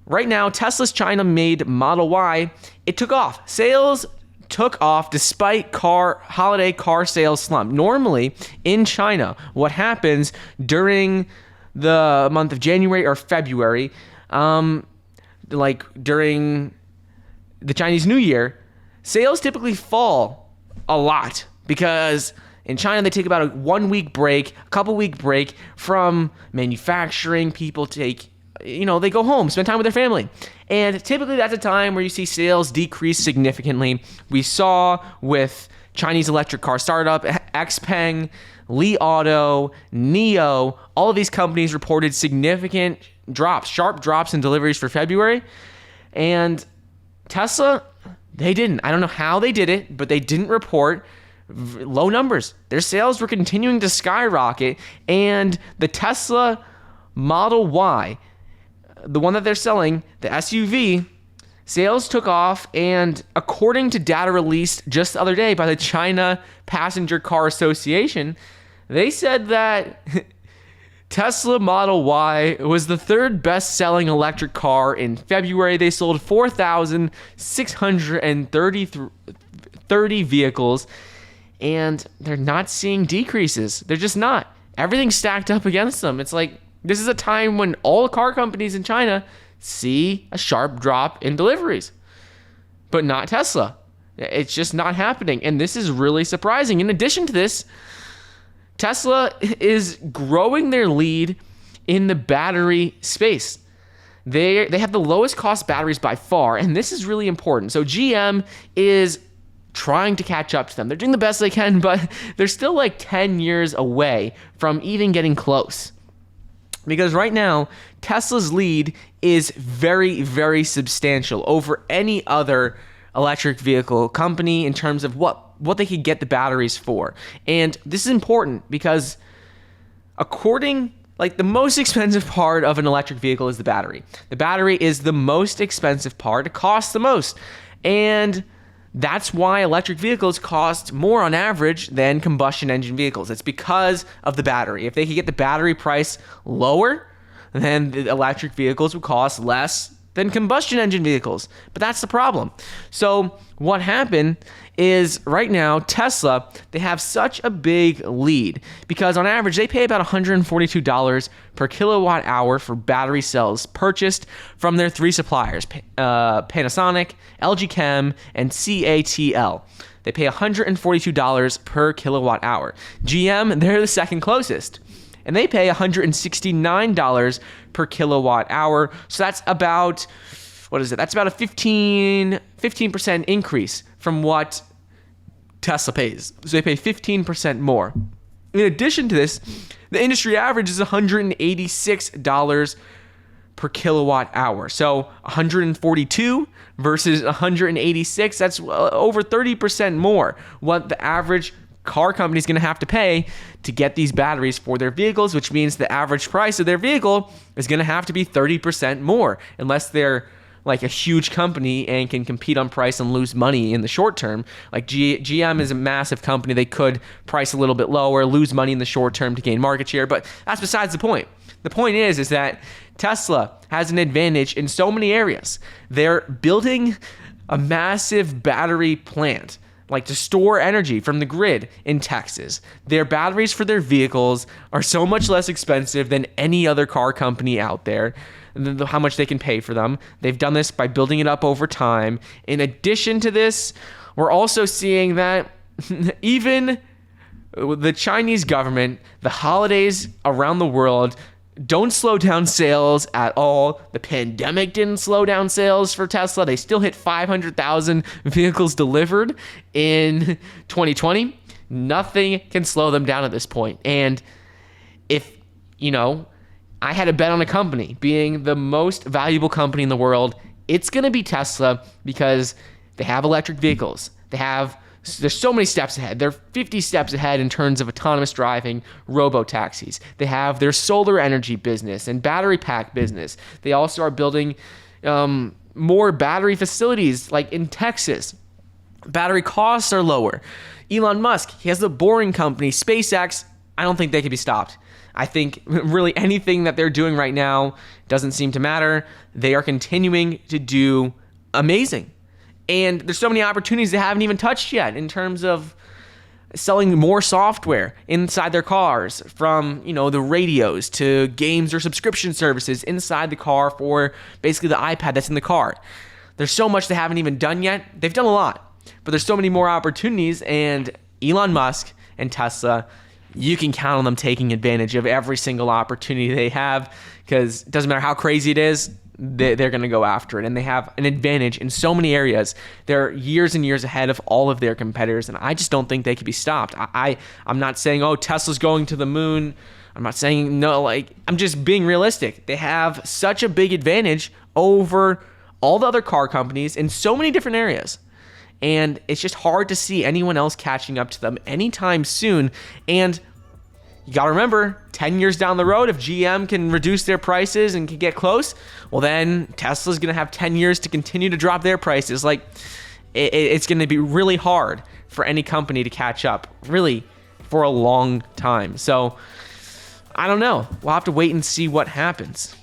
right now, Tesla's China-made Model Y, it took off. Sales took off despite holiday car sales slump. Normally, in China, what happens during the month of January or February, like during the Chinese New Year, sales typically fall a lot because in China, they take about a 1 week break, a couple week break from manufacturing. People they go home, spend time with their family. And typically that's a time where you see sales decrease significantly. We saw with Chinese electric car startup, XPeng, Li Auto, NIO, all of these companies reported significant drops, sharp drops in deliveries for February. And Tesla, they didn't. I don't know how they did it, but they didn't report low numbers. Their sales were continuing to skyrocket, and the Tesla Model Y, the one that they're selling, the SUV, sales took off, and according to data released just the other day by the China Passenger Car Association, they said that Tesla Model Y was the third best-selling electric car in February. They sold 4,630 vehicles, and they're not seeing decreases. They're just not. Everything's stacked up against them. It's like this is a time when all car companies in China see a sharp drop in deliveries, but not Tesla. It's just not happening, and this is really surprising. In addition to this, Tesla is growing their lead in the battery space. They have the lowest cost batteries by far, and this is really important. So GM is trying to catch up to them. They're doing the best they can, but they're still like 10 years away from even getting close. Because right now, Tesla's lead is very, very substantial over any other electric vehicle company in terms of what they could get the batteries for. And this is important because the most expensive part of an electric vehicle is the battery. The battery is the most expensive part. It costs the most. And that's why electric vehicles cost more on average than combustion engine vehicles. It's because of the battery. If they could get the battery price lower, then the electric vehicles would cost less than combustion engine vehicles. But that's the problem. So what happened is right now, Tesla, they have such a big lead because on average, they pay about $142 per kilowatt hour for battery cells purchased from their three suppliers, Panasonic, LG Chem, and CATL. They pay $142 per kilowatt hour. GM, they're the second closest, and they pay $169 per kilowatt hour. So that's about, That's about a 15% increase from what Tesla pays. So they pay 15% more. In addition to this, the industry average is $186 per kilowatt hour. So 142 versus 186, that's over 30% more what the average car company is going to have to pay to get these batteries for their vehicles, which means the average price of their vehicle is going to have to be 30% more unless they're like a huge company and can compete on price and lose money in the short term. Like GM is a massive company. They could price a little bit lower, lose money in the short term to gain market share, but that's besides the point. The point is that Tesla has an advantage in so many areas. They're building a massive battery plant, like to store energy from the grid in Texas. Their batteries for their vehicles are so much less expensive than any other car company out there, how much they can pay for them. They've done this by building it up over time. In addition to this, we're also seeing that even the Chinese government, the holidays around the world don't slow down sales at all. The pandemic didn't slow down sales for Tesla. They still hit 500,000 vehicles delivered in 2020. Nothing can slow them down at this point. And if, I had a bet on a company being the most valuable company in the world, it's going to be Tesla because they have electric vehicles. There's so many steps ahead. They're 50 steps ahead in terms of autonomous driving, robo-taxis. They have their solar energy business and battery pack business. They also are building more battery facilities like in Texas. Battery costs are lower. Elon Musk, he has the Boring Company, SpaceX. I don't think they can be stopped. I think really anything that they're doing right now doesn't seem to matter. They are continuing to do amazing. And there's so many opportunities they haven't even touched yet in terms of selling more software inside their cars, from, the radios to games or subscription services inside the car for basically the iPad that's in the car. There's so much they haven't even done yet. They've done a lot, but there's so many more opportunities, and Elon Musk and Tesla, you can count on them taking advantage of every single opportunity they have, because it doesn't matter how crazy it is, they're going to go after it, and they have an advantage in so many areas. They're years and years ahead of all of their competitors, and I just don't think they can be stopped. I'm not saying, oh, Tesla's going to the moon. I'm not saying no, I'm just being realistic. They have such a big advantage over all the other car companies in so many different areas, and it's just hard to see anyone else catching up to them anytime soon. And you got to remember, 10 years down the road, if GM can reduce their prices and can get close, well, then Tesla's going to have 10 years to continue to drop their prices. It's going to be really hard for any company to catch up, really, for a long time. So, I don't know. We'll have to wait and see what happens.